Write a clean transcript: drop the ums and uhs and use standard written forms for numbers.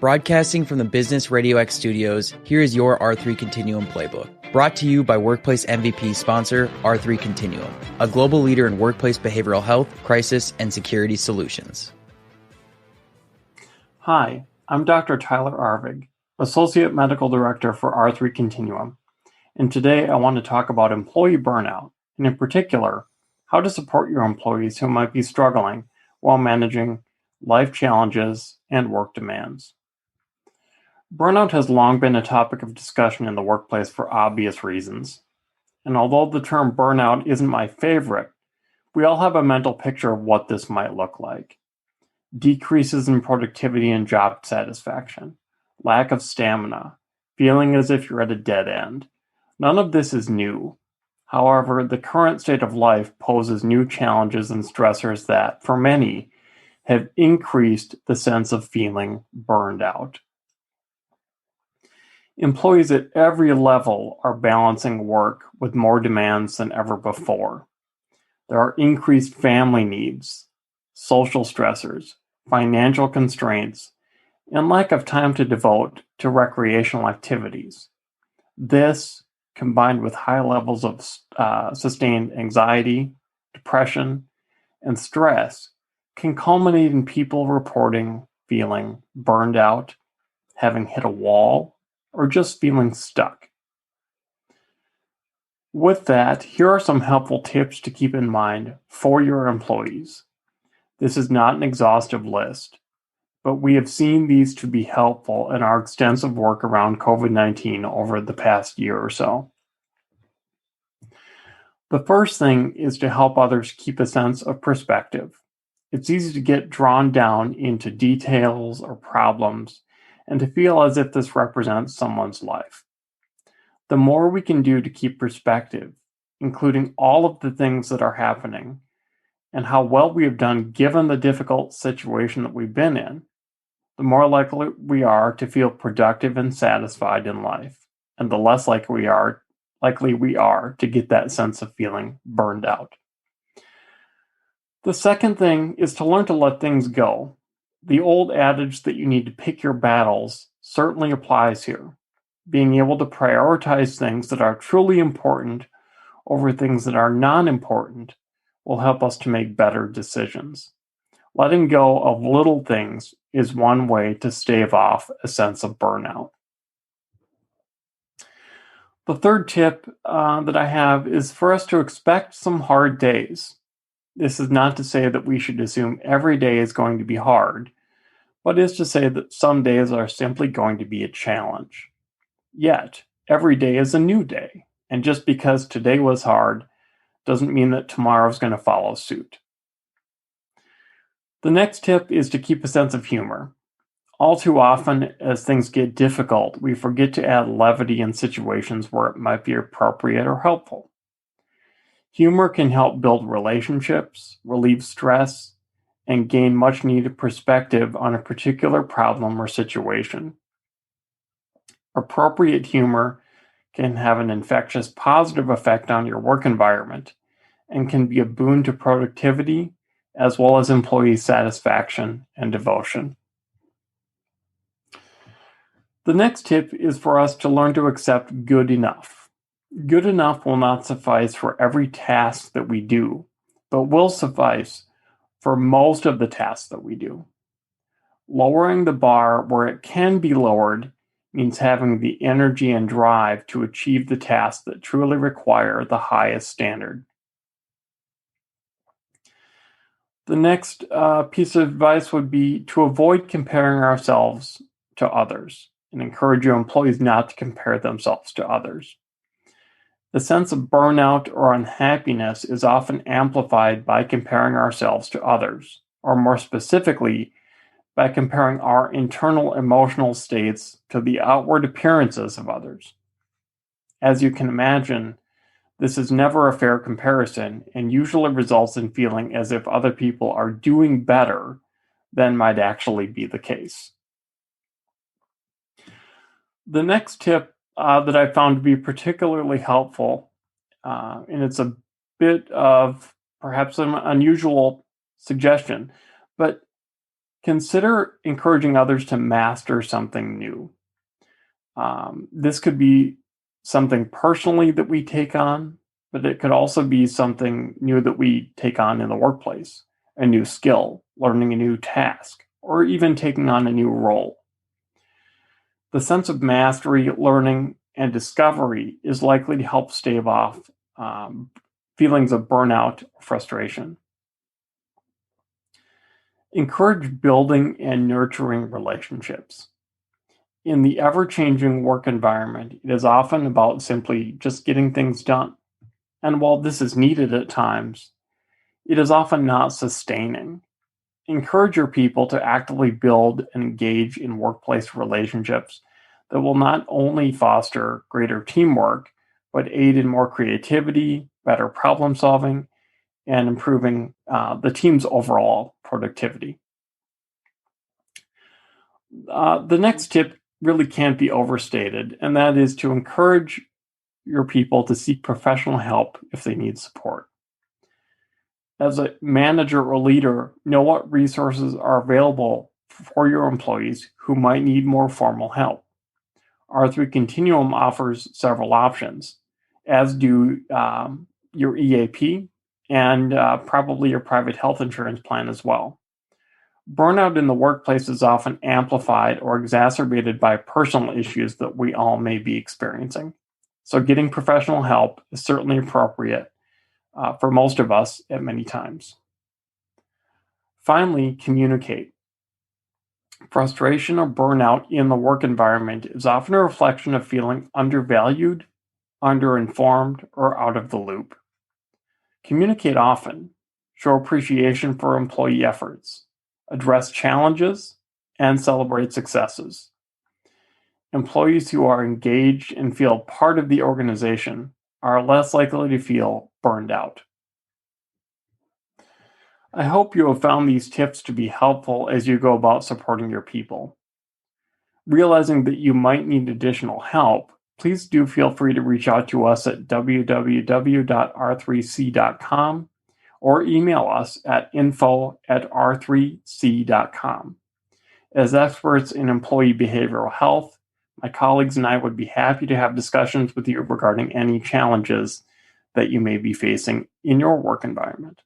Broadcasting from the Business RadioX studios, here is your R3 Continuum Playbook. Brought to you by Workplace MVP sponsor R3 Continuum, a global leader in workplace behavioral health, crisis, and security solutions. Hi, I'm Dr. Tyler Arvig, Associate Medical Director for R3 Continuum, and today I want to talk about employee burnout, and in particular, how to support your employees who might be struggling while managing life challenges and work demands. Burnout has long been a topic of discussion in the workplace for obvious reasons. And although the term burnout isn't my favorite, we all have a mental picture of what this might look like. Decreases in productivity and job satisfaction, lack of stamina, feeling as if you're at a dead end. None of this is new. However, the current state of life poses new challenges and stressors that, for many, have increased the sense of feeling burned out. Employees at every level are balancing work with more demands than ever before. There are increased family needs, social stressors, financial constraints, and lack of time to devote to recreational activities. This, combined with high levels of sustained anxiety, depression, and stress, can culminate in people reporting feeling burned out, having hit a wall, or just feeling stuck. With that, here are some helpful tips to keep in mind for your employees. This is not an exhaustive list, but we have seen these to be helpful in our extensive work around COVID-19 over the past year or so. The first thing is to help others keep a sense of perspective. It's easy to get drawn down into details or problems and to feel as if this represents someone's life. The more we can do to keep perspective, including all of the things that are happening and how well we have done given the difficult situation that we've been in, the more likely we are to feel productive and satisfied in life, and the less likely we are to get that sense of feeling burned out. The second thing is to learn to let things go. The old adage that you need to pick your battles certainly applies here. Being able to prioritize things that are truly important over things that are non-important will help us to make better decisions. Letting go of little things is one way to stave off a sense of burnout. The third tip that I have is for us to expect some hard days. This is not to say that we should assume every day is going to be hard, but is to say that some days are simply going to be a challenge. Yet, every day is a new day, and just because today was hard doesn't mean that tomorrow is going to follow suit. The next tip is to keep a sense of humor. All too often, as things get difficult, we forget to add levity in situations where it might be appropriate or helpful. Humor can help build relationships, relieve stress, and gain much needed perspective on a particular problem or situation. Appropriate humor can have an infectious positive effect on your work environment and can be a boon to productivity as well as employee satisfaction and devotion. The next tip is for us to learn to accept good enough. Good enough will not suffice for every task that we do, but will suffice for most of the tasks that we do. Lowering the bar where it can be lowered means having the energy and drive to achieve the tasks that truly require the highest standard. The next piece of advice would be to avoid comparing ourselves to others and encourage your employees not to compare themselves to others. The sense of burnout or unhappiness is often amplified by comparing ourselves to others, or more specifically, by comparing our internal emotional states to the outward appearances of others. As you can imagine, this is never a fair comparison and usually results in feeling as if other people are doing better than might actually be the case. The next tip that I found to be particularly helpful, and it's a bit of perhaps an unusual suggestion, but Consider encouraging others to master something new. This could be something personally that we take on, but it could also be something new that we take on in the workplace, a new skill, learning a new task, or even taking on a new role. The sense of mastery, learning, and discovery is likely to help stave off feelings of burnout or frustration. Encourage building and nurturing relationships. In the ever-changing work environment, it is often about simply just getting things done. And while this is needed at times, it is often not sustaining. Encourage your people to actively build and engage in workplace relationships that will not only foster greater teamwork, but aid in more creativity, better problem solving, and improving the team's overall productivity. The next tip really can't be overstated, and that is to encourage your people to seek professional help if they need support. As a manager or leader, know what resources are available for your employees who might need more formal help. R3 Continuum offers several options, as do your EAP and probably your private health insurance plan as well. Burnout in the workplace is often amplified or exacerbated by personal issues that we all may be experiencing. So getting professional help is certainly appropriate for most of us at many times. Finally, communicate. Frustration or burnout in the work environment is often a reflection of feeling undervalued, underinformed, or out of the loop. Communicate often. Show appreciation for employee efforts. Address challenges, and celebrate successes. Employees who are engaged and feel part of the organization are less likely to feel burned out. I hope you have found these tips to be helpful as you go about supporting your people. Realizing that you might need additional help, please do feel free to reach out to us at www.r3c.com or email us at info@r3c.com. As experts in employee behavioral health, my colleagues and I would be happy to have discussions with you regarding any challenges that you may be facing in your work environment.